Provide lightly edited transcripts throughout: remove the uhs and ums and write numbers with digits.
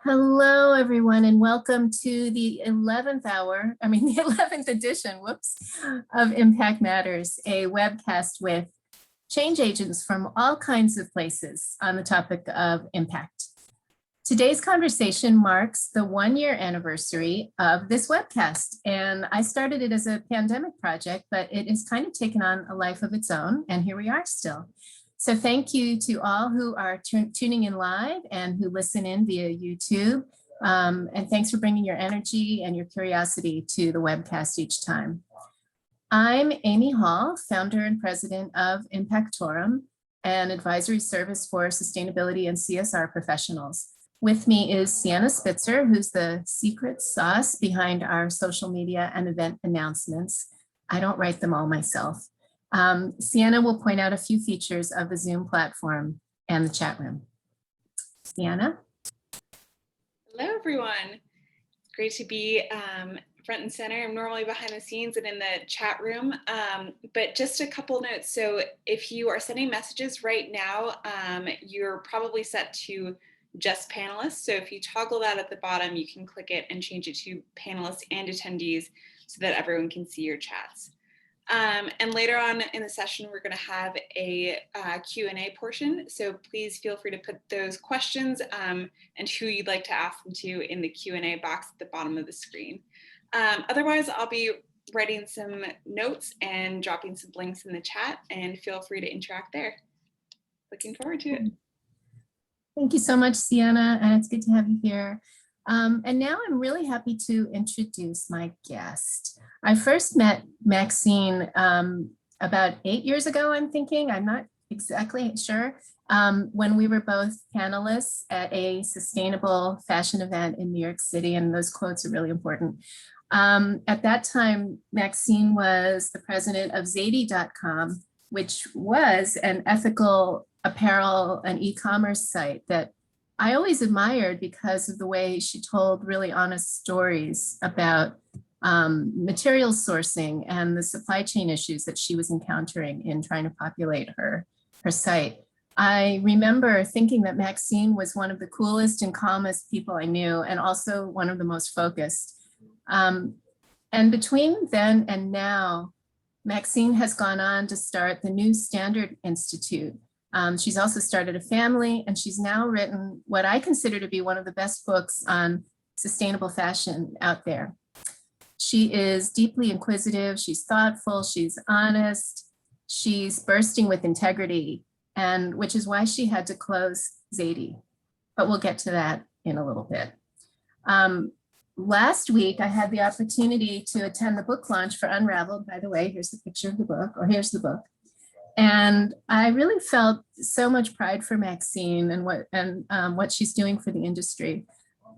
Hello, everyone, and welcome to the 11th hour, the 11th edition, of Impact Matters, a webcast with change agents from all kinds of places on the topic of impact. Today's conversation marks the 1-year anniversary of this webcast, and I started it as a pandemic project, but it has kind of taken on a life of its own, and here we are still. So thank you to all who are tuning in live and who listen in via YouTube. And thanks for bringing your energy and your curiosity to the webcast each time. I'm Amy Hall, founder and president of Impactorum, an advisory service for sustainability and CSR professionals. With me is Sienna Spitzer, who's the secret sauce behind our social media and event announcements. I don't write them all myself. Sienna will point out a few features of the Zoom platform and the chat room. Sienna? Hello, everyone. Great to be front and center. I'm normally behind the scenes and in the chat room, but just a couple notes. So if you are sending messages right now, you're probably set to just panelists. So if you toggle that at the bottom, you can click it and change it to panelists and attendees so that everyone can see your chats. And later on in the session, we're going to have a Q&A portion. So please feel free to put those questions and who you'd like to ask them to in the Q&A box at the bottom of the screen. Otherwise, I'll be writing some notes and dropping some links in the chat, and feel free to interact there. Looking forward to it. Thank you so much, Sienna, and it's good to have you here. And now I'm really happy to introduce my guest. I first met Maxine about 8 years ago, I'm thinking. I'm not exactly sure. When we were both panelists at a sustainable fashion event in New York City, and those quotes are really important. At that time, Maxine was the president of Zady.com, which was an ethical apparel and e-commerce site that I always admired because of the way she told really honest stories about material sourcing and the supply chain issues that she was encountering in trying to populate her site. I remember thinking that Maxine was one of the coolest and calmest people I knew, and also one of the most focused. And between then and now, Maxine has gone on to start the New Standard Institute. She's also started a family, and she's now written what I consider to be one of the best books on sustainable fashion out there. She is deeply inquisitive, she's thoughtful, she's honest, she's bursting with integrity, and which is why she had to close Zady. But we'll get to that in a little bit. Last week, I had the opportunity to attend the book launch for Unraveled. By the way, here's the picture of the book, or here's the book. And I really felt so much pride for Maxine and what she's doing for the industry.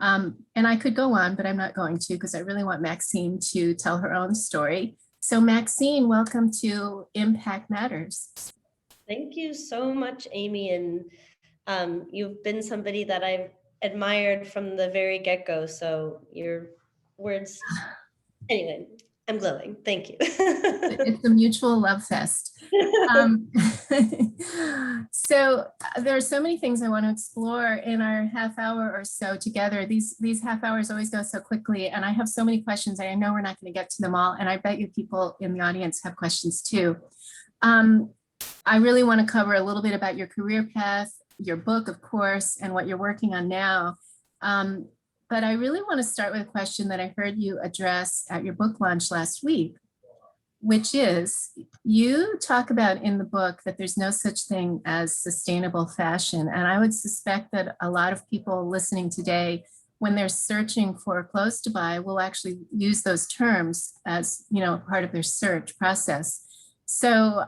And I could go on, but I'm not going to, because I really want Maxine to tell her own story. So Maxine, welcome to Impact Matters. Thank you so much, Amy. And you've been somebody that I've admired from the very get-go. So your words, anyway, I'm glowing. Thank you. It's a mutual love fest. So there are so many things I want to explore in our half hour or so together. These half hours always go so quickly, and I have so many questions. I know we're not going to get to them all, and I bet you people in the audience have questions too. I really want to cover a little bit about your career path, your book, of course, and what you're working on now. But I really want to start with a question that I heard you address at your book launch last week, which is, you talk about in the book that there's no such thing as sustainable fashion. And I would suspect that a lot of people listening today, when they're searching for clothes to buy, will actually use those terms as, part of their search process. So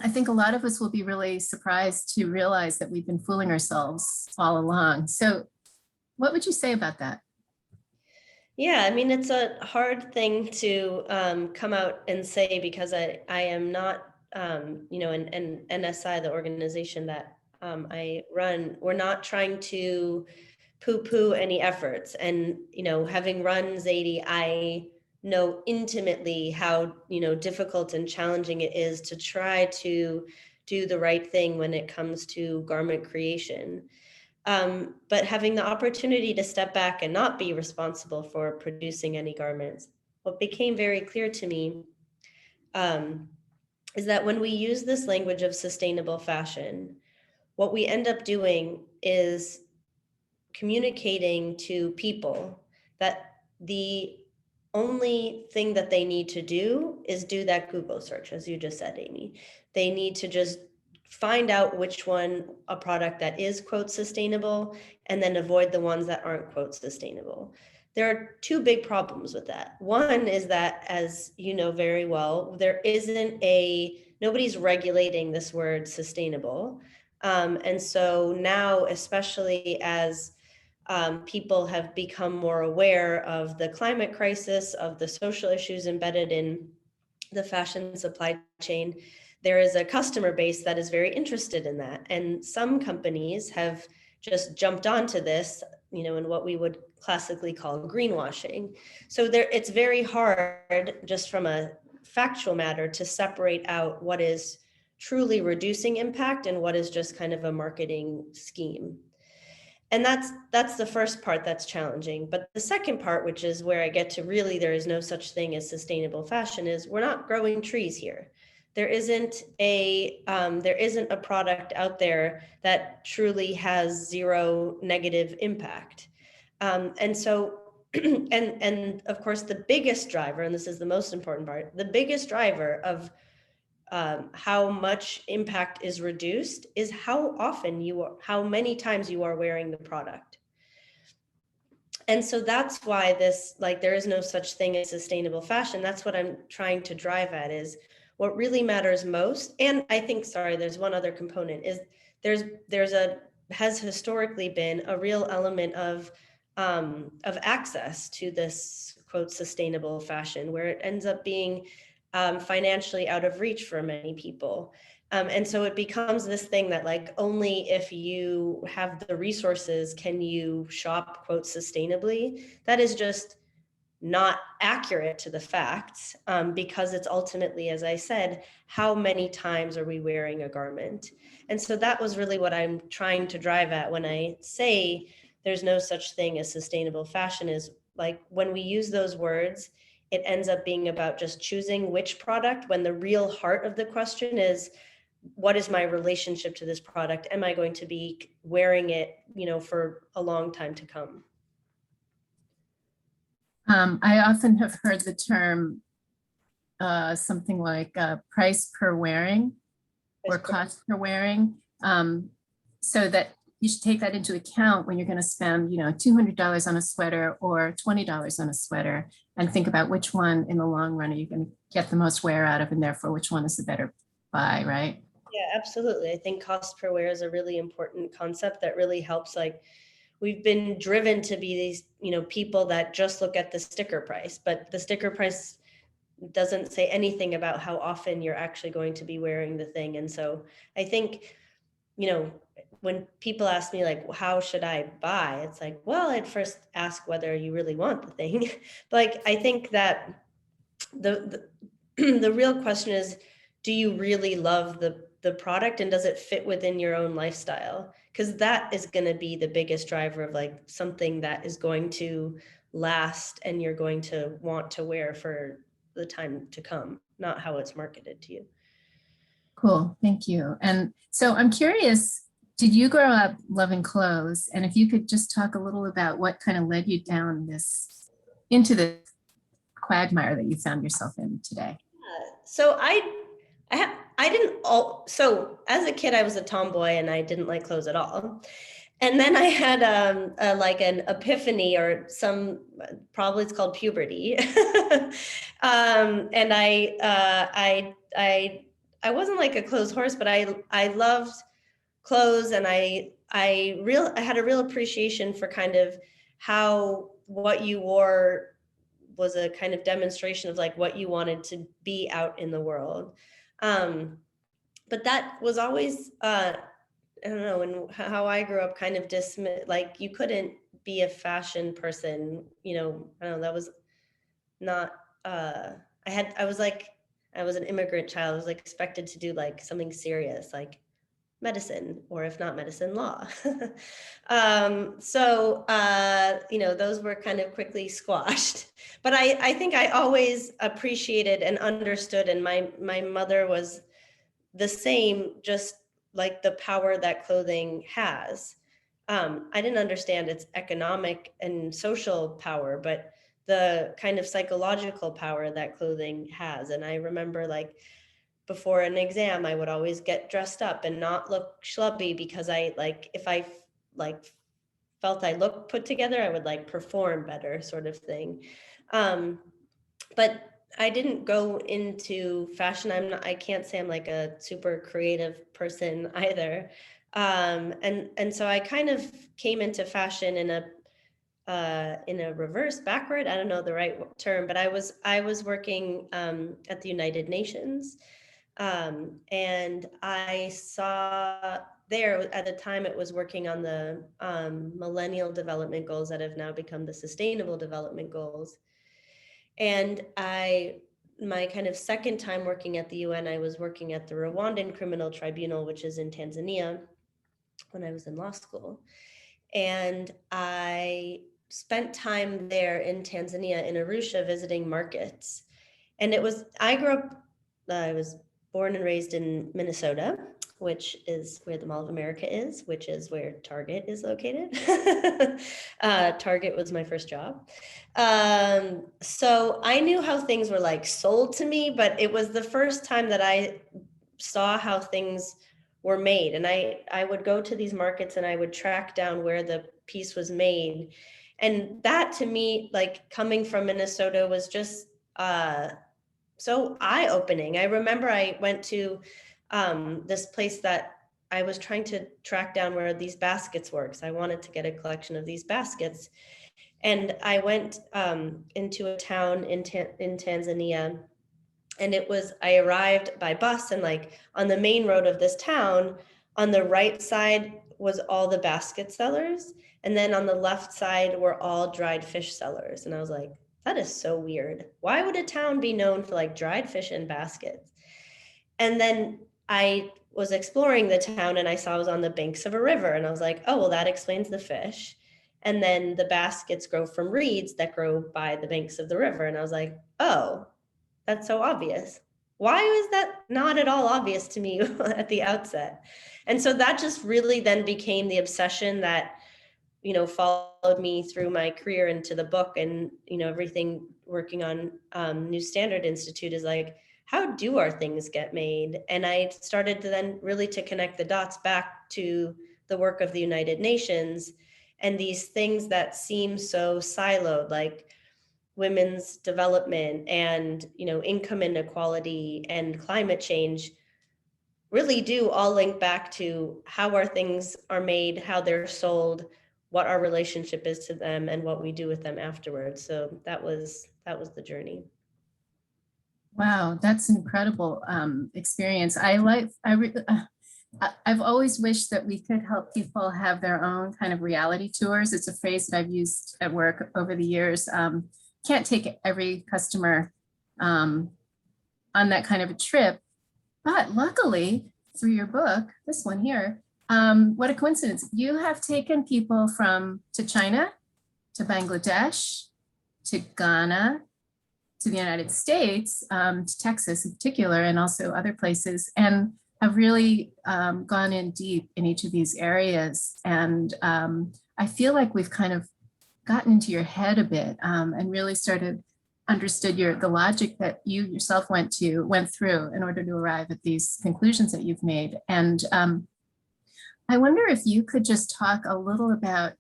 I think a lot of us will be really surprised to realize that we've been fooling ourselves all along. So what would you say about that? Yeah, I mean, it's a hard thing to come out and say, because I am not, an NSI, the organization that I run, we're not trying to poo-poo any efforts. And, having run Zady, I know intimately how, difficult and challenging it is to try to do the right thing when it comes to garment creation. But having the opportunity to step back and not be responsible for producing any garments, what became very clear to me is that when we use this language of sustainable fashion, what we end up doing is communicating to people that the only thing that they need to do is do that Google search, as you just said, Amy. They need to just find out which one, a product that is, quote, sustainable, and then avoid the ones that aren't, quote, sustainable. There are two big problems with that. One is that, as you know very well, nobody's regulating this word sustainable. And so now, especially as people have become more aware of the climate crisis, of the social issues embedded in the fashion supply chain, there is a customer base that is very interested in that. And some companies have just jumped onto this, in what we would classically call greenwashing. So it's very hard, just from a factual matter, to separate out what is truly reducing impact and what is just kind of a marketing scheme. And that's the first part that's challenging. But the second part, which is where I get to really, there is no such thing as sustainable fashion, is we're not growing trees here. There isn't a product out there that truly has zero negative impact. And so, and of course, the biggest driver, and this is the most important part, the biggest driver of how much impact is reduced is how many times you are wearing the product. And so that's why there is no such thing as sustainable fashion. That's what I'm trying to drive at, is what really matters most. And I think, there's one other component, is has historically been a real element of access to this, quote, sustainable fashion, where it ends up being financially out of reach for many people. And so it becomes this thing that only if you have the resources can you shop, quote, sustainably. That is just not accurate to the facts, because it's ultimately, as I said, how many times are we wearing a garment? And so that was really what I'm trying to drive at when I say there's no such thing as sustainable fashion, is when we use those words, it ends up being about just choosing which product, when the real heart of the question is, what is my relationship to this product? Am I going to be wearing it, for a long time to come? I often have heard the term something like price per wearing or cost per wearing. So that you should take that into account when you're going to spend, $200 on a sweater or $20 on a sweater, and think about which one in the long run are you going to get the most wear out of, and therefore which one is the better buy, right? Yeah, absolutely. I think cost per wear is a really important concept that really helps. We've been driven to be these, people that just look at the sticker price, but the sticker price doesn't say anything about how often you're actually going to be wearing the thing. And so I think, when people ask me how should I buy? It's well, I'd first ask whether you really want the thing. But I think that the real question is, do you really love the product, and does it fit within your own lifestyle? Because that is going to be the biggest driver of something that is going to last and you're going to want to wear for the time to come, not how it's marketed to you. Cool, thank you. And so I'm curious, did you grow up loving clothes? And if you could just talk a little about what kind of led you down into the quagmire that you found yourself in today. So so as a kid, I was a tomboy and I didn't like clothes at all. And then I had an epiphany, or probably it's called puberty. And I wasn't like a clothes horse, but I loved clothes, and I had a real appreciation for kind of how what you wore was a kind of demonstration of what you wanted to be out in the world. But that was always, I don't know, and how I grew up kind of you couldn't be a fashion person, I don't know, that was not, I was an immigrant child. I was expected to do something serious, medicine, or if not medicine, law. Those were kind of quickly squashed. But I think I always appreciated and understood, and my mother was the same, just like the power that clothing has. I didn't understand its economic and social power, but the kind of psychological power that clothing has. And I remember, like, before an exam, I would always get dressed up and not look schlubby, because if I felt I looked put together, I would like perform better, sort of thing. But I didn't go into fashion. I can't say I'm like a super creative person either. And so I kind of came into fashion in a reverse backward. I don't know the right term, but I was working at the United Nations. And I saw there at the time, it was working on the Millennial Development Goals that have now become the Sustainable Development Goals. And my kind of second time working at the UN, I was working at the Rwandan Criminal Tribunal, which is in Tanzania, when I was in law school. And I spent time there in Tanzania, in Arusha, visiting markets. And I was born and raised in Minnesota, which is where the Mall of America is, which is where Target is located. Target was my first job. So I knew how things were like sold to me, but it was the first time that I saw how things were made. And I would go to these markets and I would track down where the piece was made. And that, to me, like, coming from Minnesota, was just so eye-opening. I remember I went to this place that I was trying to track down where these baskets were, because I wanted to get a collection of these baskets. And I went into a town in Tanzania, and I arrived by bus, and like on the main road of this town, on the right side was all the basket sellers. And then on the left side were all dried fish sellers. And I was like, that is so weird. Why would a town be known for like dried fish and baskets? And then I was exploring the town and I saw it was on the banks of a river. And I was like, oh, well, that explains the fish. And then the baskets grow from reeds that grow by the banks of the river. And I was like, oh, that's so obvious. Why was that not at all obvious to me at the outset? And so that just really then became the obsession that, followed me through my career into the book, and, everything working on New Standard Institute is like, how do our things get made? And I started to then really to connect the dots back to the work of the United Nations, and these things that seem so siloed, like women's development and, income inequality and climate change, really do all link back to how our things are made, how they're sold, what our relationship is to them, and what we do with them afterwards. So that was the journey. Wow, that's an incredible experience. I've always wished that we could help people have their own kind of reality tours. It's a phrase that I've used at work over the years. Can't take every customer on that kind of a trip, but luckily through your book, this one here, what a coincidence. You have taken people to China, to Bangladesh, to Ghana, to the United States, to Texas in particular, and also other places, and have really gone in deep in each of these areas. And I feel like we've kind of gotten into your head a bit and really understood the logic that you yourself went through in order to arrive at these conclusions that you've made. And I wonder if you could just talk a little about,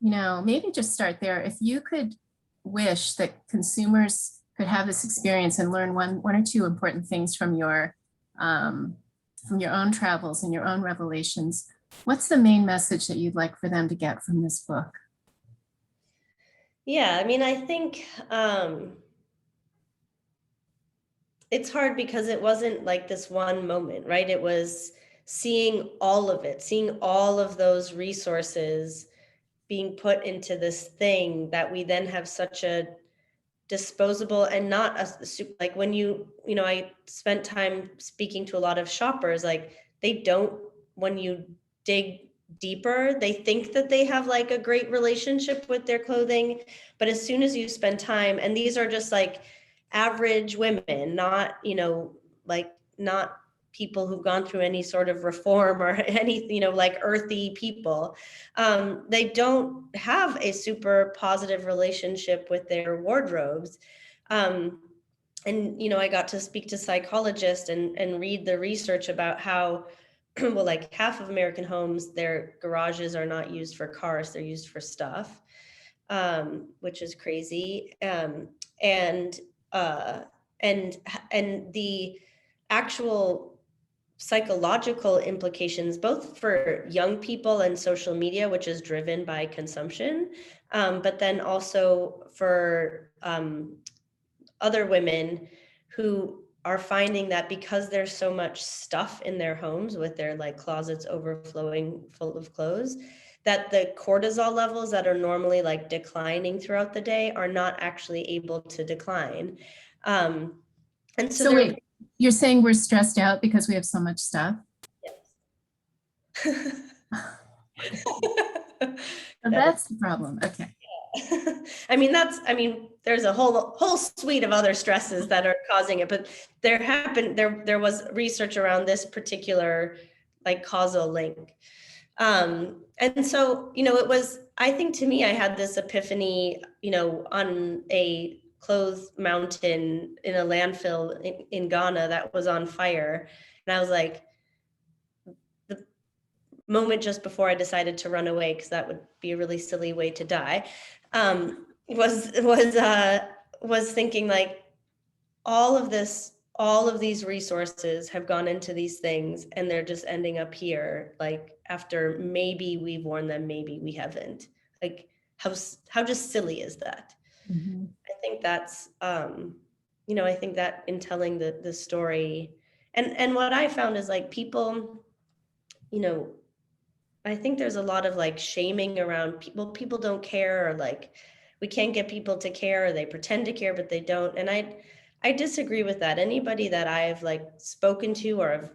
maybe just start there. If you could wish that consumers could have this experience and learn one or two important things from your own travels and your own revelations, what's the main message that you'd like for them to get from this book? Yeah, I mean, I think it's hard because it wasn't like this one moment, right? It was seeing all of it, seeing all of those resources being put into this thing that we then have such a disposable, and not like when I spent time speaking to a lot of shoppers, like they don't when you dig deeper, they think that they have like a great relationship with their clothing, but as soon as you spend time, and these are just like average women, not, you know, like not people who've gone through any sort of reform or any, you know, like earthy people, they don't have a super positive relationship with their wardrobes. And, you know, I got to speak to psychologists and read the research about how, well, like half of American homes, their garages are not used for cars, they're used for stuff, which is crazy. And the actual psychological implications, both for young people and social media, which is driven by consumption, but then also for other women who are finding that because there's so much stuff in their homes with their like closets overflowing full of clothes, that the cortisol levels that are normally like declining throughout the day are not actually able to decline. And so wait, you're saying we're stressed out because we have so much stuff? Yes. That's the problem. Okay. I mean, there's a whole suite of other stresses that are causing it, but there was research around this particular like causal link. And so, you know, I think to me, I had this epiphany, you know, on a clothes mountain in a landfill in Ghana that was on fire. And I was like, the moment just before I decided to run away, because that would be a really silly way to die, was thinking like all of these resources have gone into these things and they're just ending up here, like after maybe we've worn them, maybe we haven't. Like how just silly is that? Mm-hmm. I think that's you know, I think that in telling the story, and what I found is like people, you know, I think there's a lot of like shaming around people don't care, or like we can't get people to care, or they pretend to care but they don't. And I disagree with that. Anybody that I've like spoken to or have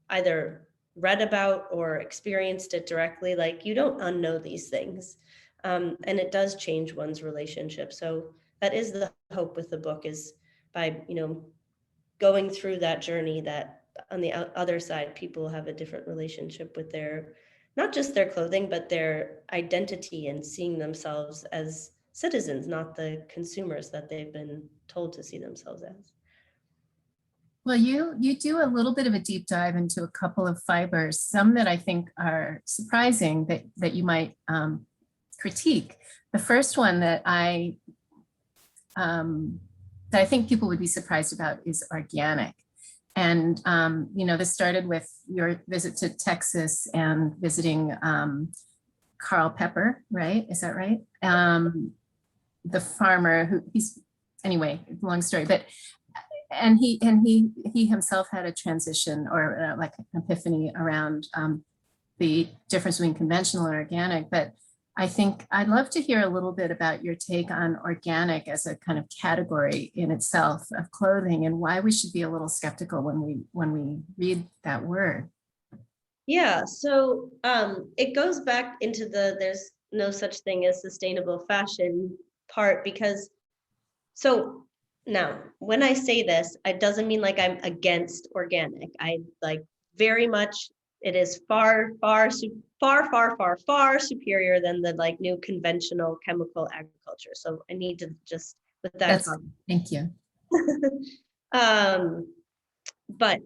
either read about or experienced it directly, like you don't unknow these things, and it does change one's relationship. So that is the hope with the book, is by, you know, going through that journey, that on the other side people have a different relationship with their, not just their clothing, but their identity, and seeing themselves as citizens, not the consumers that they've been told to see themselves as. Well, you do a little bit of a deep dive into a couple of fibers, some that I think are surprising that you might critique. The first one that I think people would be surprised about is organic. And, you know, this started with your visit to Texas and visiting Carl Pepper, right? Is that right? The farmer anyway, long story, but, and he himself had a transition, or like an epiphany around the difference between conventional and organic. But I think I'd love to hear a little bit about your take on organic as a kind of category in itself of clothing, and why we should be a little skeptical when we read that word. Yeah, so it goes back into there's no such thing as sustainable fashion part, because so now when I say this, it doesn't mean like I'm against organic. I like very much, it is far superior than the like new conventional chemical agriculture. So I need to just put that. Thank you. But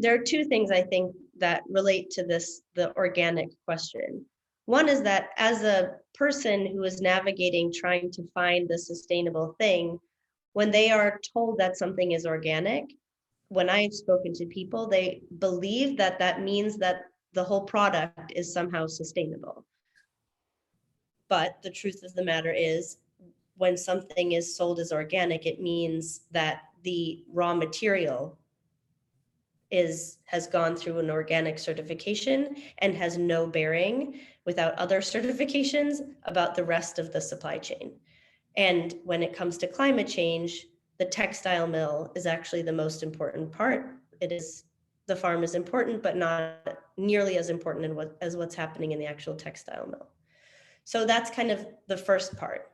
there are two things I think that relate to the organic question. One is that as a person who is navigating, trying to find the sustainable thing, when they are told that something is organic, when I've spoken to people, they believe that that means that the whole product is somehow sustainable. But the truth of the matter is, when something is sold as organic, it means that the raw material has gone through an organic certification and has no bearing, without other certifications, about the rest of the supply chain. And when it comes to climate change, the textile mill is actually the most important part. The farm is important, but not nearly as important as what's happening in the actual textile mill. So that's kind of the first part.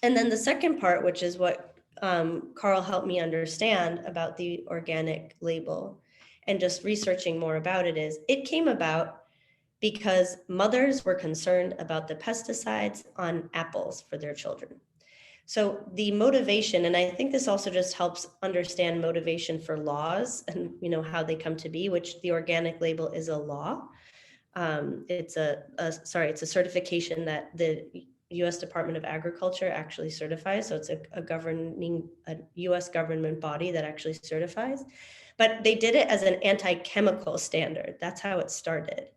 And then the second part, which is what Carl helped me understand about the organic label and just researching more about it, is it came about because mothers were concerned about the pesticides on apples for their children. So the motivation, and I think this also just helps understand motivation for laws and, you know, how they come to be, which the organic label is a law. It's a certification that the U.S. Department of Agriculture actually certifies. So it's a U.S. government body that actually certifies. But they did it as an anti-chemical standard. That's how it started.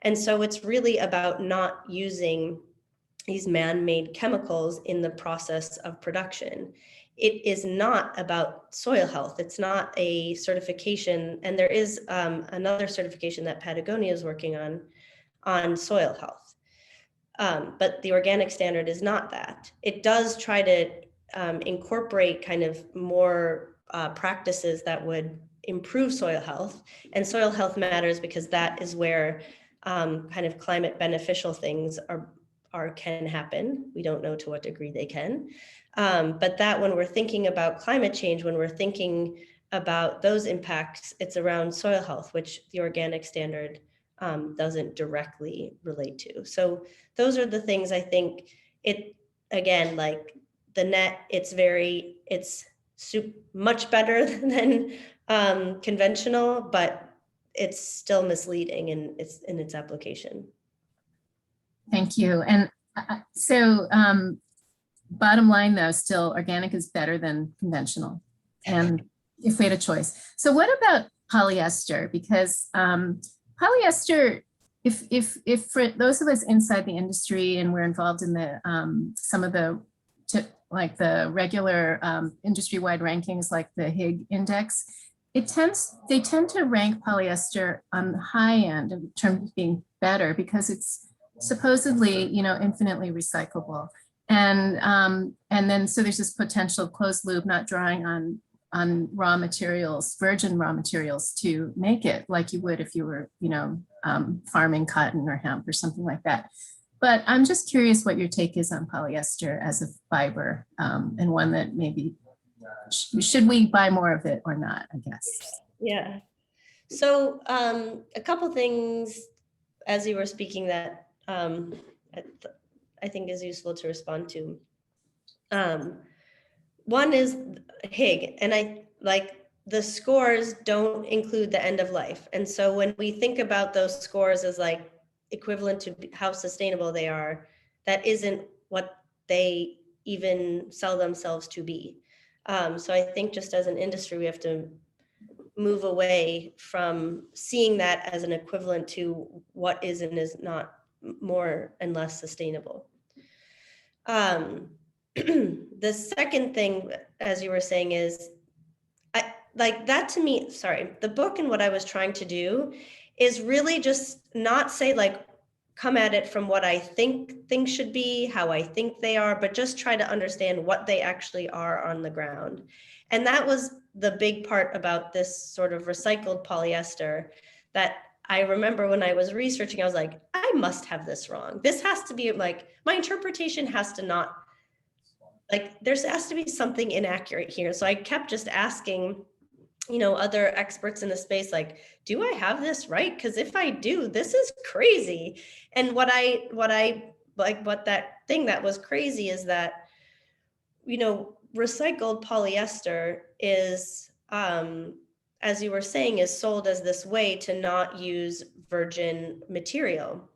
And so it's really about not using these man-made chemicals in the process of production. It is not about soil health. It's not a certification. And there is another certification that Patagonia is working on soil health. But the organic standard is not that. It does try to incorporate kind of more practices that would improve soil health. And soil health matters because that is where kind of climate beneficial things can happen. We don't know to what degree they can. But that when we're thinking about climate change, when we're thinking about those impacts, it's around soil health, which the organic standard doesn't directly relate to. So those are the things I think again, like the net, it's much better than conventional, but it's still misleading in its application. Thank you. And so bottom line though, still organic is better than conventional, and if we had a choice. So what about polyester? Because polyester, if for those of us inside the industry and we're involved in the some of the like the regular industry-wide rankings like the Higg index, they tend to rank polyester on the high end in terms of being better because it's supposedly, you know, infinitely recyclable. And then so there's this potential closed loop, not drawing on raw materials, virgin raw materials to make it like you would if you were, you know, farming cotton or hemp or something like that. But I'm just curious what your take is on polyester as a fiber, and one that maybe, should we buy more of it or not, I guess? Yeah. So a couple things as you were speaking that I think is useful to respond to. One is Higg, and I like the scores don't include the end of life. And so when we think about those scores as like equivalent to how sustainable they are, that isn't what they even sell themselves to be. So I think just as an industry, we have to move away from seeing that as an equivalent to what is and is not more and less sustainable. The second thing, as you were saying, is like that to me, sorry, the book and what I was trying to do is really just not say like, come at it from what I think things should be, how I think they are, but just try to understand what they actually are on the ground. And that was the big part about this sort of recycled polyester that I remember when I was researching, I was like, I must have this wrong. This has to be like, my interpretation has to not, like, there has to be something inaccurate here. So I kept just asking, you know, other experts in the space, like, do I have this right? Because if I do, this is crazy. And what that thing that was crazy is that, you know, recycled polyester is, as you were saying, is sold as this way to not use virgin material.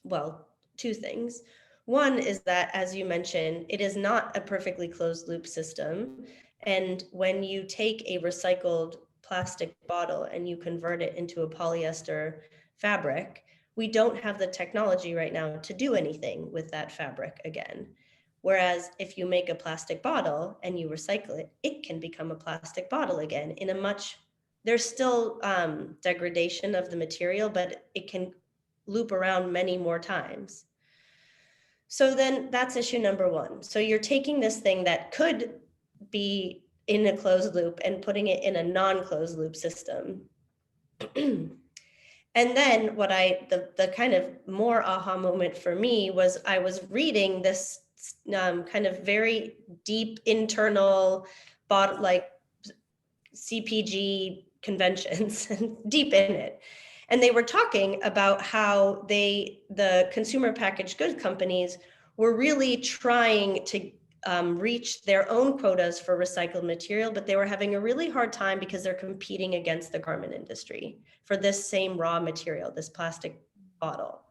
Well, two things. One is that, as you mentioned, it is not a perfectly closed loop system. And when you take a recycled plastic bottle and you convert it into a polyester fabric, we don't have the technology right now to do anything with that fabric again. Whereas if you make a plastic bottle and you recycle it, it can become a plastic bottle again in a much, there's still degradation of the material, but it can loop around many more times. So then that's issue number one. So you're taking this thing that could be in a closed loop and putting it in a non-closed loop system. And then what the kind of more aha moment for me was I was reading this kind of very deep internal like CPG conventions and deep in it. And they were talking about how the consumer packaged goods companies were really trying to reach their own quotas for recycled material, but they were having a really hard time because they're competing against the garment industry for this same raw material, this plastic bottle.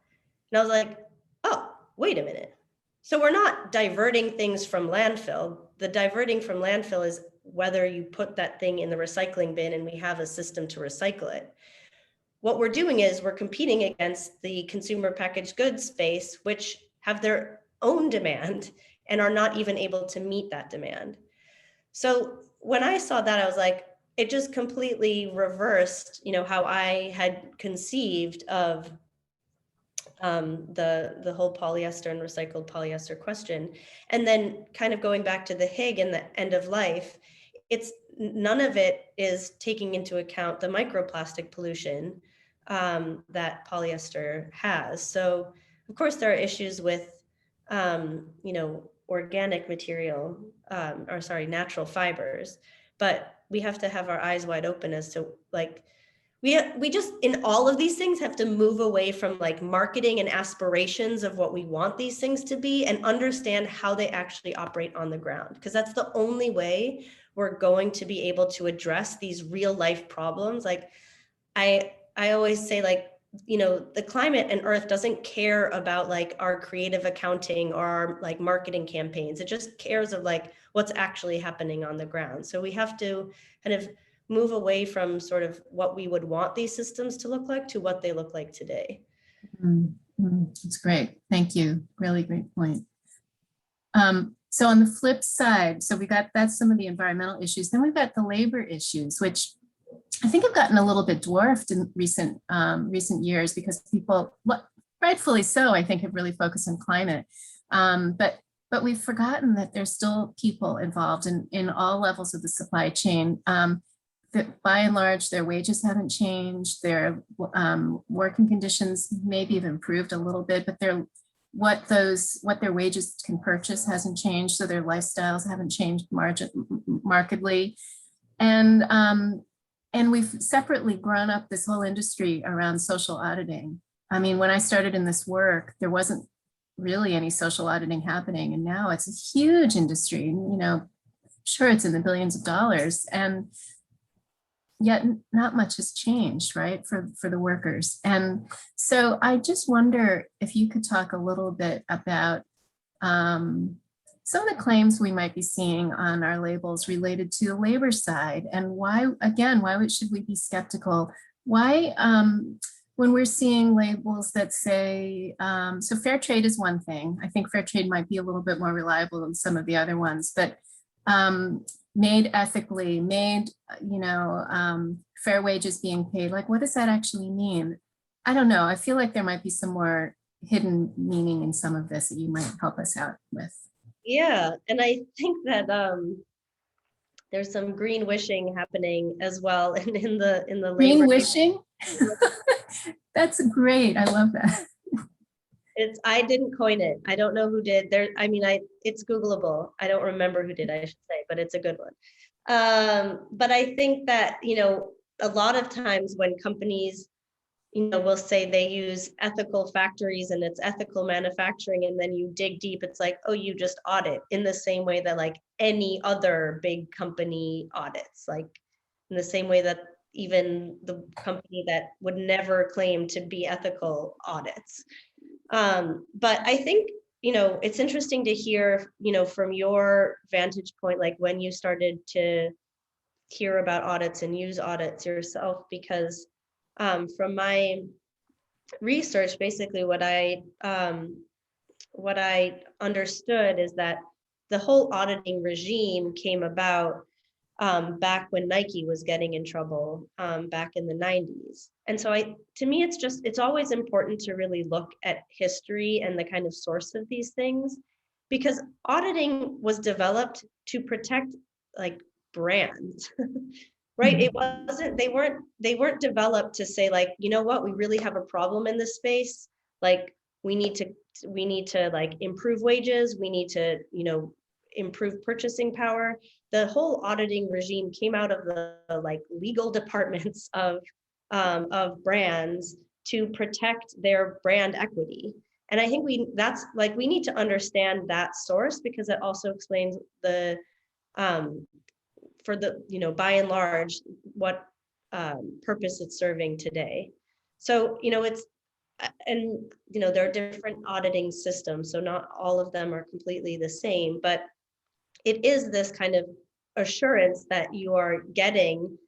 And I was like, oh, wait a minute. So we're not diverting things from landfill. The diverting from landfill is whether you put that thing in the recycling bin and we have a system to recycle it. What we're doing is we're competing against the consumer packaged goods space, which have their own demand and are not even able to meet that demand. So when I saw that, I was like, it just completely reversed, how I had conceived of the whole polyester and recycled polyester question. And then kind of going back to the Higg and the end of life, it's none of it is taking into account the microplastic pollution that polyester has. So of course there are issues with, organic material, natural fibers, but we have to have our eyes wide open as to we just in all of these things have to move away from like marketing and aspirations of what we want these things to be and understand how they actually operate on the ground, because that's the only way we're going to be able to address these real life problems. Like I always say, like, the climate and earth doesn't care about like our creative accounting or our like marketing campaigns. It just cares of like what's actually happening on the ground. So we have to kind of move away from sort of what we would want these systems to look like to what they look like today. That's great. Thank you. Really great point. So on the flip side, so that's some of the environmental issues. Then we've got the labor issues, which I think have gotten a little bit dwarfed in recent years because people, rightfully so, I think, have really focused on climate. But we've forgotten that there's still people involved in all levels of the supply chain. That by and large, their wages haven't changed. Their working conditions maybe have improved a little bit, but what their wages can purchase hasn't changed. So their lifestyles haven't changed markedly. And we've separately grown up this whole industry around social auditing. I mean, when I started in this work, there wasn't really any social auditing happening. And now it's a huge industry, sure, it's in the billions of dollars. And yet not much has changed, right, for the workers. And so I just wonder if you could talk a little bit about some of the claims we might be seeing on our labels related to the labor side, and why should we be skeptical? Why, when we're seeing labels that say, so fair trade is one thing. I think fair trade might be a little bit more reliable than some of the other ones, but made ethically, fair wages being paid, like what does that actually mean? I don't know. I feel like there might be some more hidden meaning in some of this that you might help us out with. Yeah, and I think that there's some green wishing happening as well in the green labor. Wishing? That's great. I love that. I didn't coin it. I don't know who did. It's Googleable. I don't remember who did, I should say, but it's a good one. But I think that, a lot of times when companies, will say they use ethical factories and it's ethical manufacturing, and then you dig deep, it's like, oh, you just audit in the same way that like any other big company audits, like in the same way that even the company that would never claim to be ethical audits. But I think, it's interesting to hear, from your vantage point, like when you started to hear about audits and use audits yourself, because from my research, basically what I understood is that the whole auditing regime came about back when Nike was getting in trouble back in the 90s. And so to me, it's always important to really look at history and the kind of source of these things, because auditing was developed to protect like brands. right? It wasn't, they weren't developed to say like, you know what, we really have a problem in this space. Like we need to like improve wages. We need to, improve purchasing power. The whole auditing regime came out of the like legal departments of brands to protect their brand equity. And I think we need to understand that source, because it also explains the, for the, by and large, what purpose it's serving today. So, there are different auditing systems, so not all of them are completely the same, but it is this kind of assurance that you are getting,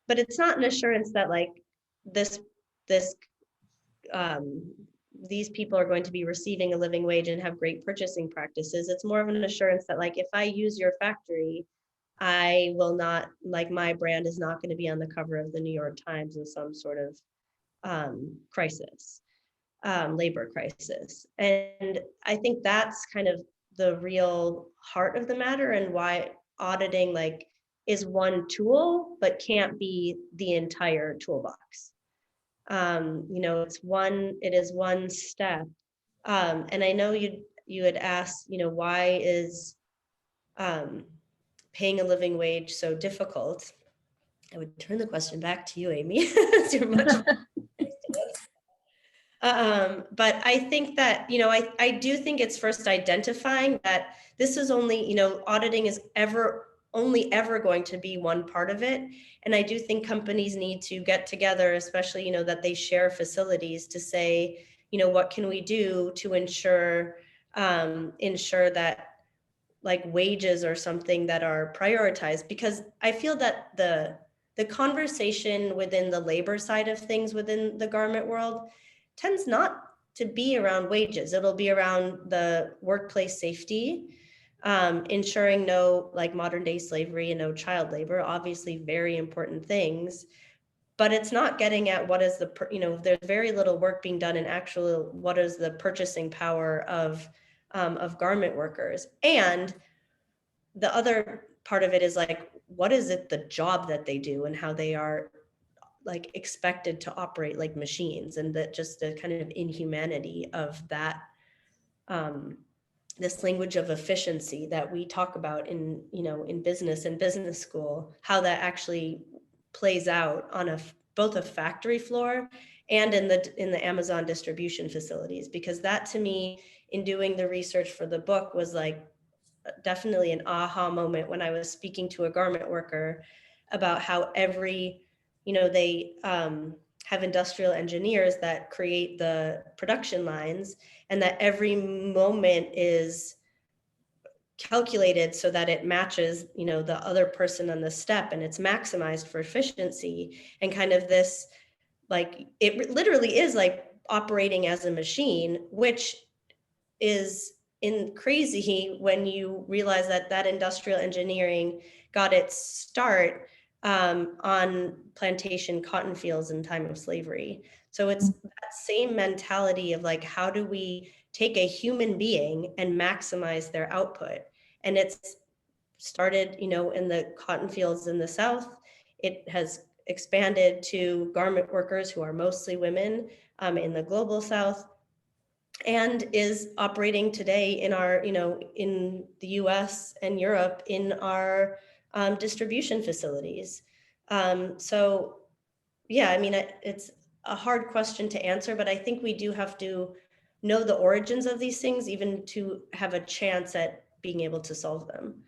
but it's not an assurance that like this um, these people are going to be receiving a living wage and have great purchasing practices. It's more of an assurance that like, if I use your factory, I will not, like, my brand is not going to be on the cover of the New York Times in some sort of crisis, labor crisis. And I think that's kind of the real heart of the matter, and why auditing like is one tool, but can't be the entire toolbox. It is one step. And I know you had asked, why is paying a living wage so difficult? I would turn the question back to you, Amy. You're much but I think that, I do think it's first identifying that this is only, auditing is only ever going to be one part of it. And I do think companies need to get together, especially, that they share facilities, to say, what can we do to ensure that like wages are something that are prioritized. Because I feel that the conversation within the labor side of things within the garment world tends not to be around wages. It'll be around the workplace safety, ensuring no like modern day slavery and no child labor, obviously very important things, but it's not getting at what is there's very little work being done in actual, what is the purchasing power of garment workers. And the other part of it is like, what is it, the job that they do and how they are like expected to operate like machines, and that just the kind of inhumanity of that, this language of efficiency that we talk about in, in business and business school, how that actually plays out on both a factory floor and in the Amazon distribution facilities. Because that, to me, in doing the research for the book, was like definitely an aha moment when I was speaking to a garment worker about how they have industrial engineers that create the production lines, and that every moment is calculated so that it matches, the other person on the step, and it's maximized for efficiency. And kind of this, like, it literally is like operating as a machine, which is crazy when you realize that industrial engineering got its start on plantation cotton fields in time of slavery. So it's that same mentality of like, how do we take a human being and maximize their output? And it's started, in the cotton fields in the South. It has expanded to garment workers who are mostly women in the global South, and is operating today in our, in the US and Europe in our distribution facilities. So yeah, I mean, it's a hard question to answer, but I think we do have to know the origins of these things, even to have a chance at being able to solve them.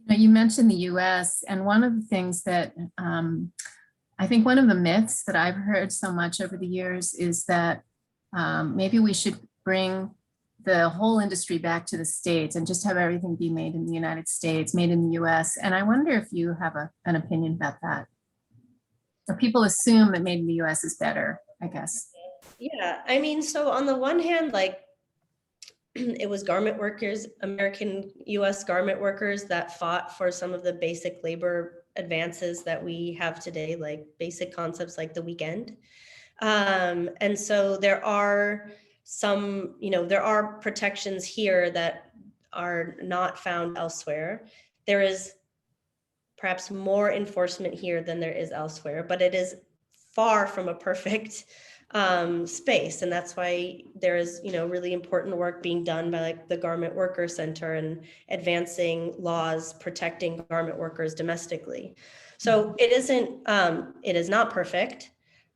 You mentioned the US, and one of the things that I think one of the myths that I've heard so much over the years is that maybe we should bring the whole industry back to the States and just have everything be made in the United States, made in the US. And I wonder if you have an opinion about that. Or people assume that made in the US is better, I guess. Yeah, I mean, so on the one hand, like, it was garment workers, American US garment workers, that fought for some of the basic labor advances that we have today, like basic concepts like the weekend. And so there are some, there are protections here that are not found elsewhere. There is perhaps more enforcement here than there is elsewhere, but it is far from a perfect space. And that's why there is, really important work being done by like the Garment Worker Center and advancing laws protecting garment workers domestically. So it is not perfect.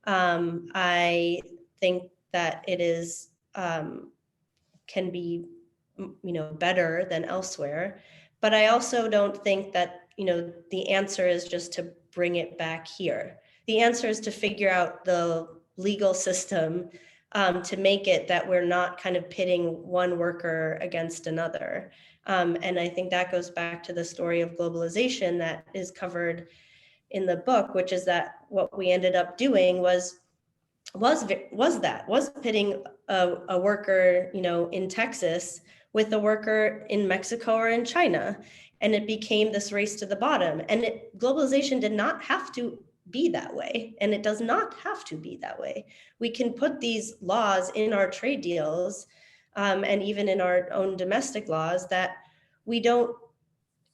I think that it is, can be, better than elsewhere. But I also don't think that, the answer is just to bring it back here. The answer is to figure out the legal system to make it that we're not kind of pitting one worker against another. And I think that goes back to the story of globalization that is covered in the book, which is that what we ended up doing was pitting a worker, in Texas with a worker in Mexico or in China. And it became this race to the bottom. And globalization did not have to be that way. And it does not have to be that way. We can put these laws in our trade deals and even in our own domestic laws that we don't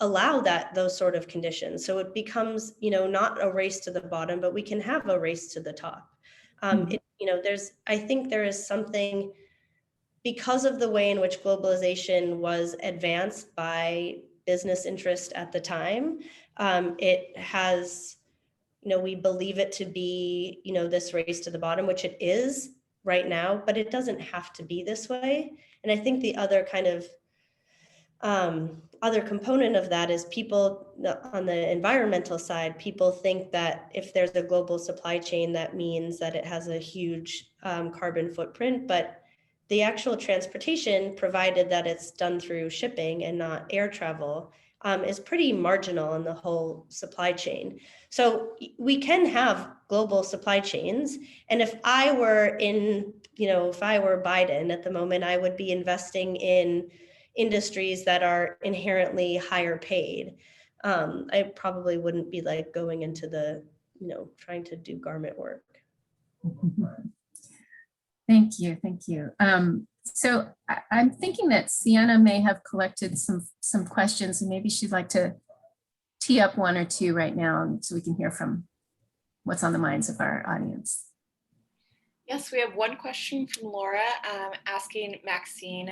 allow those sort of conditions. So it becomes, not a race to the bottom, but we can have a race to the top. I think there is something, because of the way in which globalization was advanced by business interest at the time, it has, we believe it to be, this race to the bottom, which it is right now, but it doesn't have to be this way. And I think the other kind of other component of that is people on the environmental side, people think that if there's a global supply chain, that means that it has a huge carbon footprint, but the actual transportation, provided that it's done through shipping and not air travel, is pretty marginal in the whole supply chain. So we can have global supply chains. And if I were Biden at the moment, I would be investing in industries that are inherently higher paid. I probably wouldn't be like going into the, trying to do garment work. Thank you. So I'm thinking that Sienna may have collected some questions, and maybe she'd like to tee up one or two right now so we can hear from what's on the minds of our audience. Yes, we have one question from Laura asking Maxine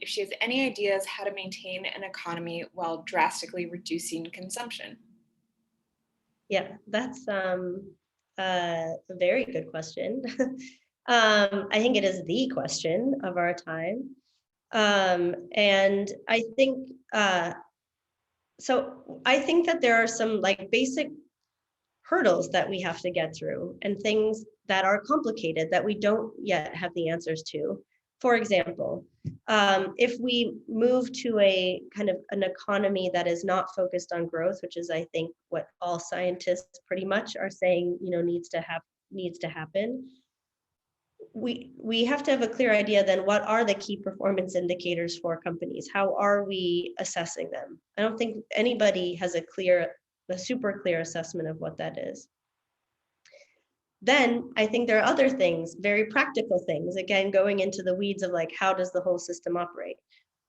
if she has any ideas how to maintain an economy while drastically reducing consumption. Yeah, that's a very good question. I think it is the question of our time. And I think, so I think that there are some like basic hurdles that we have to get through and things that are complicated that we don't yet have the answers to. For example, if we move to a kind of an economy that is not focused on growth, which is, I think, what all scientists pretty much are saying, needs to happen. We have to have a clear idea then, what are the key performance indicators for companies? How are we assessing them? I don't think anybody has a super clear assessment of what that is. Then I think there are other things, very practical things, again, going into the weeds of like, how does the whole system operate?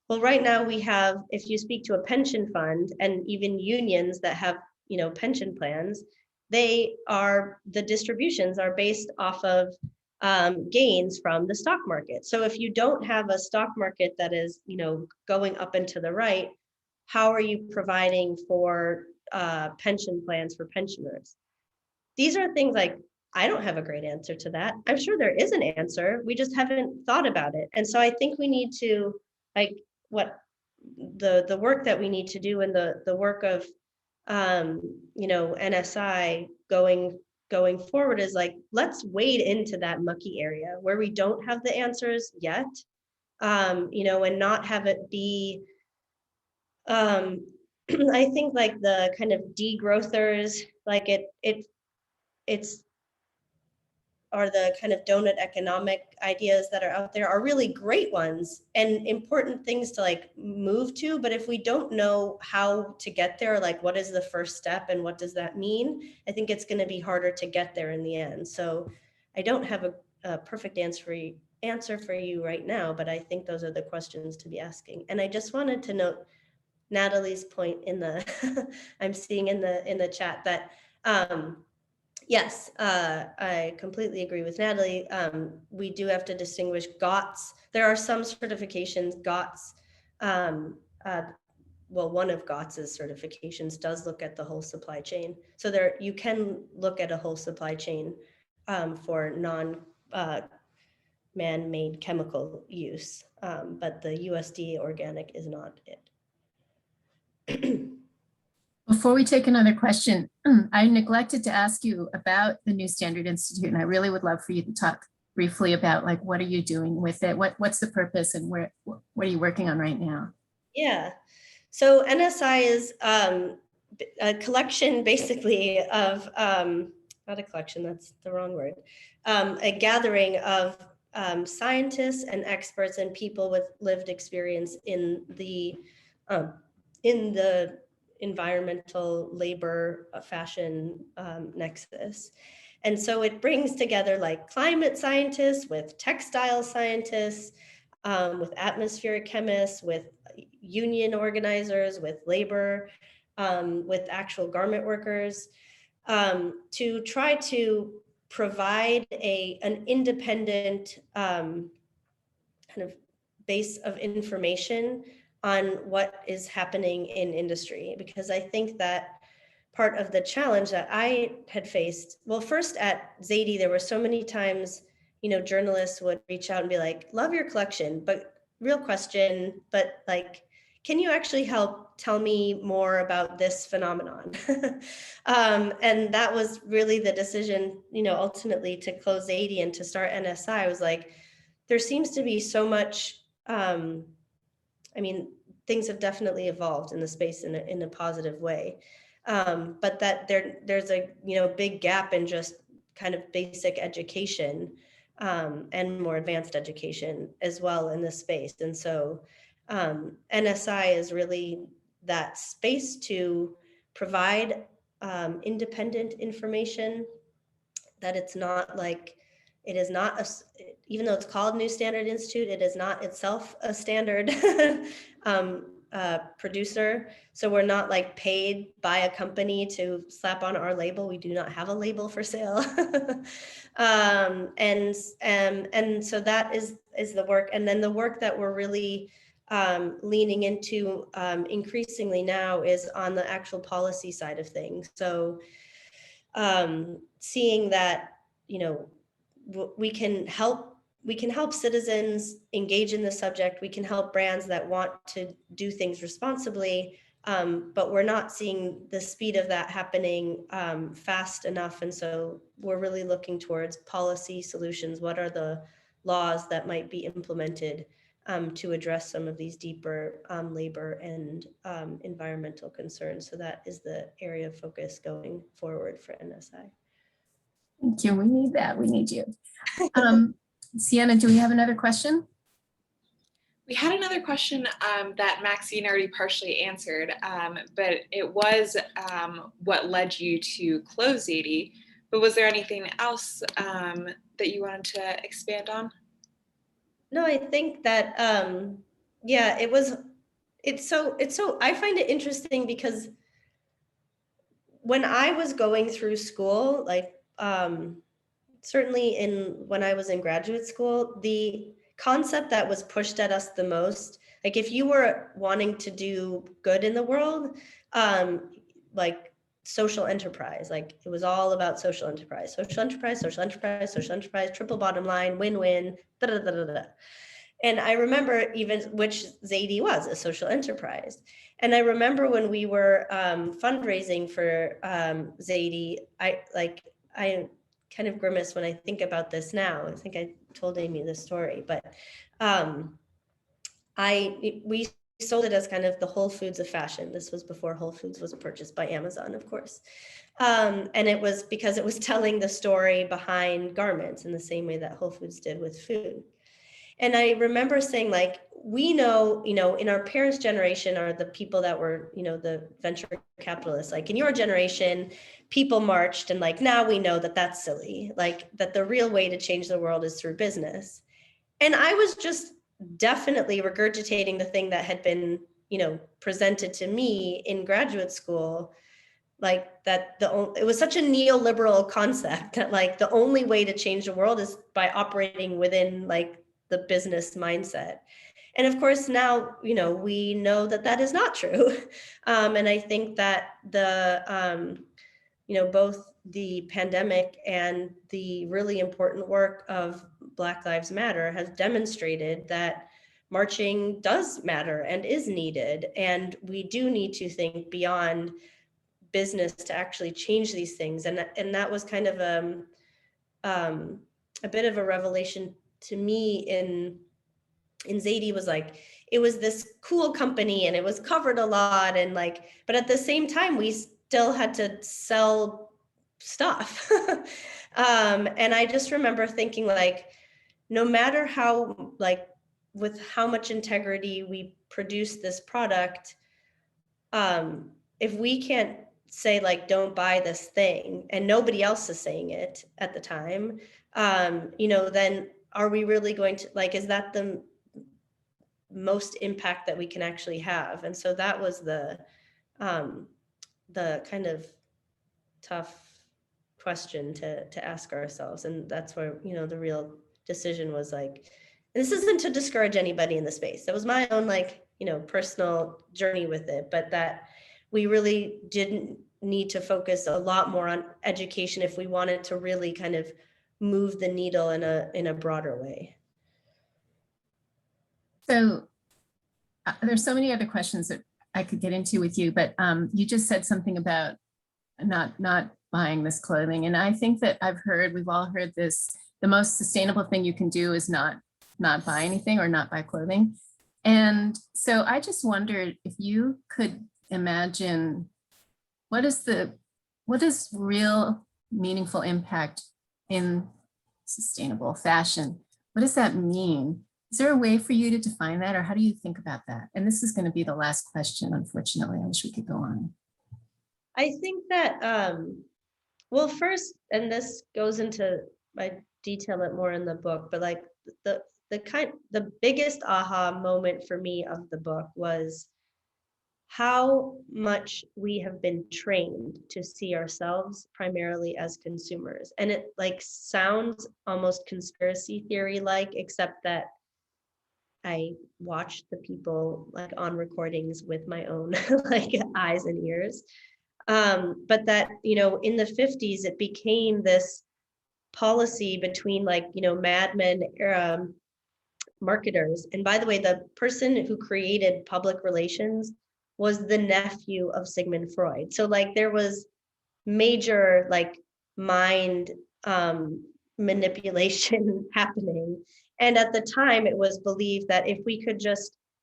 Well, right now we have, if you speak to a pension fund and even unions that have, pension plans, the distributions are based off of gains from the stock market. So if you don't have a stock market that is, going up and to the right, how are you providing for pension plans for pensioners? These are things like, I don't have a great answer to that. I'm sure there is an answer. We just haven't thought about it. And so I think we need to, like, what the work that we need to do and the work of, NSI going forward is like, let's wade into that mucky area where we don't have the answers yet, and not have it be, I think like the kind of degrowthers, like it's or the kind of donut economic ideas that are out there are really great ones and important things to like move to. But if we don't know how to get there, like what is the first step and what does that mean, I think it's going to be harder to get there in the end. So I don't have a perfect answer for you right now, but I think those are the questions to be asking. And I just wanted to note, Natalie's point in the, I'm seeing in the chat that, yes, I completely agree with Natalie. We do have to distinguish GOTS. There are some certifications, GOTS, well, one of GOTS's certifications does look at the whole supply chain. So there, you can look at a whole supply chain for man-made chemical use, but the USDA organic is not it. Before we take another question, I neglected to ask you about the New Standard Institute, and I really would love for you to talk briefly about, like, what are you doing with it? What's the purpose, and what are you working on right now? Yeah, so NSI is a collection basically of, not a collection, that's the wrong word, a gathering of scientists and experts and people with lived experience in the environmental, labor, fashion nexus. And so it brings together like climate scientists with textile scientists, with atmospheric chemists, with union organizers, with labor, with actual garment workers, to try to provide an independent kind of base of information on what is happening in industry. Because I think that part of the challenge that I had faced, well, first at Zady, there were so many times, you know, journalists would reach out and be like, love your collection, but real question, but like, can you actually help tell me more about this phenomenon? And that was really the decision, you know, ultimately to close Zady and to start NSI. I was like, there seems to be so much, I mean, things have definitely evolved in the space in a positive way. But that there's a, you know, big gap in just kind of basic education and more advanced education as well in this space. And so NSI is really that space to provide independent information, that it's not like, it is not, even though it's called New Standard Institute, it is not itself a standard producer. So we're not like paid by a company to slap on our label. We do not have a label for sale. And so that is the work. And then the work that we're really leaning into increasingly now is on the actual policy side of things. So seeing that, you know, we can help citizens engage in the subject. We can help brands that want to do things responsibly, but we're not seeing the speed of that happening fast enough. And so we're really looking towards policy solutions. What are the laws that might be implemented to address some of these deeper labor and environmental concerns? So that is the area of focus going forward for NSI. Thank you. We need that. We need you. Sienna, do we have another question? We had another question that Maxine already partially answered, but it was what led you to close Zady. But was there anything else that you wanted to expand on? No, I think that yeah, it's so I find it interesting because when I was going through school, like certainly when I was in graduate school, the concept that was pushed at us the most, like if you were wanting to do good in the world, like social enterprise, like it was all about social enterprise, triple bottom line, win-win, da da da da da. And I remember even which Zady was a social enterprise. And I remember when we were fundraising for Zady, I kind of grimace when I think about this now. I think I told Amy this story, but we sold it as kind of the Whole Foods of fashion. This was before Whole Foods was purchased by Amazon, of course. And it was because it was telling the story behind garments in the same way that Whole Foods did with food. And I remember saying, like, we know, you know, in our parents' generation are the people that were, you know, the venture capitalists. Like in your generation, people marched, and like now we know that that's silly, like that the real way to change the world is through business. And I was just definitely regurgitating the thing that had been presented to me in graduate school, like that it was such a neoliberal concept that like the only way to change the world is by operating within like the business mindset. And of course now, we know that that is not true. And I think that both the pandemic and the really important work of Black Lives Matter has demonstrated that marching does matter and is needed. And we do need to think beyond business to actually change these things. And that was kind of a bit of a revelation to me in Zady. Was like, it was this cool company and it was covered a lot, and like, but at the same time we still had to sell stuff. And I just remember thinking like, no matter how, like, with how much integrity we produce this product, if we can't say like, don't buy this thing, and nobody else is saying it at the time, then are we really going to, like, is that the most impact that we can actually have? And so that was the kind of tough question to ask ourselves. And that's where, the real decision was like, and this isn't to discourage anybody in the space. That was my own, like, personal journey with it, but that we really didn't need to focus a lot more on education if we wanted to really kind of move the needle in a broader way. So there's so many other questions that I could get into with you, but you just said something about not buying this clothing. And I think that we've all heard this, the most sustainable thing you can do is not buy anything or not buy clothing. And so I just wondered if you could imagine what is real meaningful impact in sustainable fashion? What does that mean? Is there a way for you to define that, or how do you think about that? And this is going to be the last question, unfortunately. I wish we could go on. I think that, well, first, and this goes into, I detail it more in the book, but like the biggest aha moment for me of the book was how much we have been trained to see ourselves primarily as consumers. And it like sounds almost conspiracy theory like, except that I watched the people like on recordings with my own like eyes and ears. But that, in the 50s, it became this policy between like, madmen marketers. And by the way, the person who created public relations was the nephew of Sigmund Freud. So like there was major like mind manipulation happening. And at the time it was believed that if we could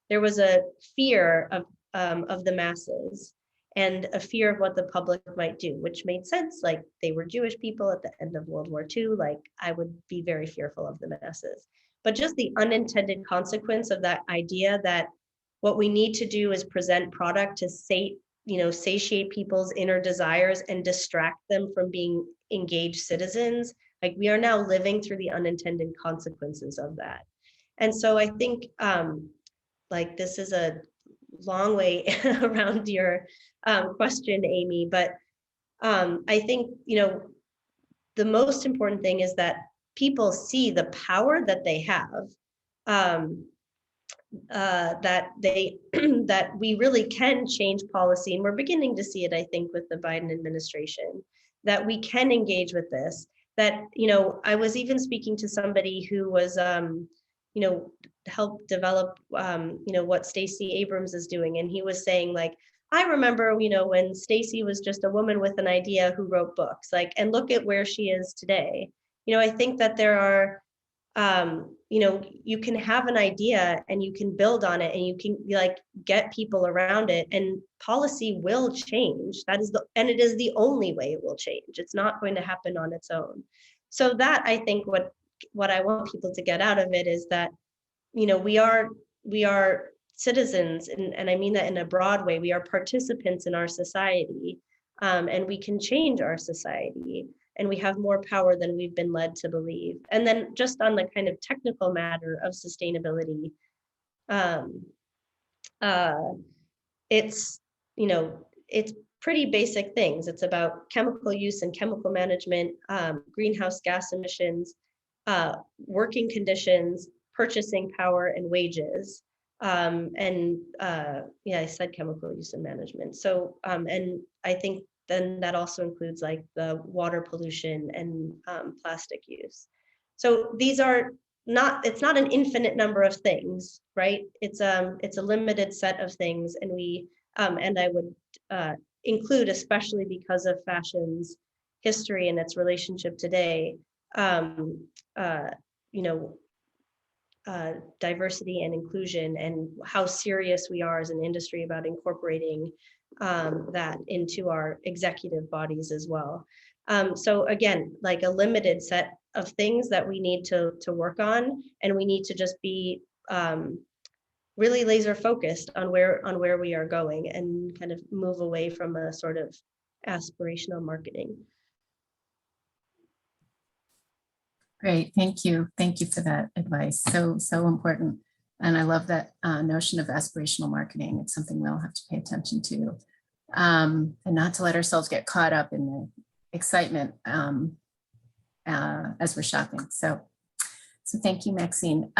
there was a fear of the masses and a fear of what the public might do, which made sense. Like they were Jewish people at the end of World War II. Like I would be very fearful of the masses. But just the unintended consequence of that idea that what we need to do is present product to satiate people's inner desires and distract them from being engaged citizens. Like we are now living through the unintended consequences of that. And so I think like this is a long way around your question, Amy, but I think, the most important thing is that people see the power that they have, that that we really can change policy. And we're beginning to see it, I think, with the Biden administration, that we can engage with this. That, I was even speaking to somebody who was, helped develop, what Stacey Abrams is doing. And he was saying like, I remember, when Stacey was just a woman with an idea who wrote books, like, and look at where she is today. I think that there are, you can have an idea and you can build on it and you can like get people around it, and policy will change. And it is the only way it will change. It's not going to happen on its own. So that, I think what I want people to get out of it is that, we are citizens, and I mean that in a broad way. We are participants in our society, and we can change our society, and we have more power than we've been led to believe. And then just on the kind of technical matter of sustainability, it's, you know, it's pretty basic things. It's about chemical use and chemical management, greenhouse gas emissions, working conditions, purchasing power, and wages. Yeah, I said chemical use and management. So, and I think then that also includes like the water pollution and plastic use. So these are not, it's not an infinite number of things, right? It's a limited set of things, and we, and I would include, especially because of fashion's history and its relationship today, you know, diversity and inclusion, and how serious we are as an industry about incorporating that into our executive bodies as well. So again, like a limited set of things that we need to work on, and we need to just be really laser focused on where we are going, and kind of move away from a sort of aspirational marketing. Great, thank you. Thank you for that advice. So important. And I love that notion of aspirational marketing. It's something we'll have to pay attention to, and not to let ourselves get caught up in the excitement as we're shopping. So thank you, Maxine.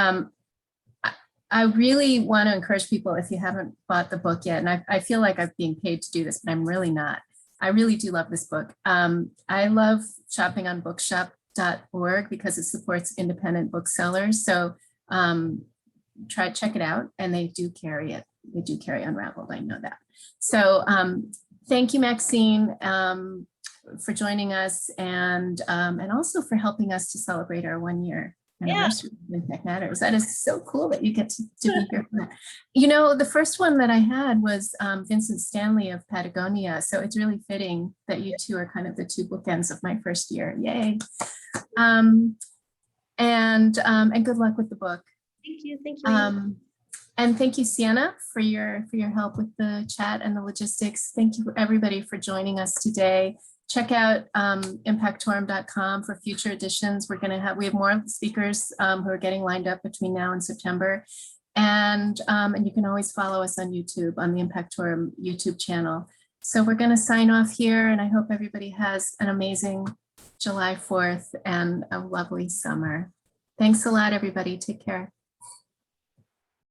I really want to encourage people, if you haven't bought the book yet, and I feel like I'm being paid to do this, but I'm really not. I really do love this book. I love shopping on bookshop.org because it supports independent booksellers. So check it out, and they do carry it. They do carry Unraveled, I know that. So thank you, Maxine, for joining us, and also for helping us to celebrate our 1-year anniversary of Impact Matters. That is so cool that you get to be here for that. You know, the first one that I had was Vincent Stanley of Patagonia. So it's really fitting that you two are kind of the two bookends of my first year. Yay. And good luck with the book. Thank you. Thank you. And thank you, Sienna, for your help with the chat and the logistics. Thank you, everybody, for joining us today. Check out impactorum.com for future editions. We have more speakers who are getting lined up between now and September. And you can always follow us on YouTube, on the Impactorum YouTube channel. So we're going to sign off here, and I hope everybody has an amazing July 4th and a lovely summer. Thanks a lot, everybody. Take care.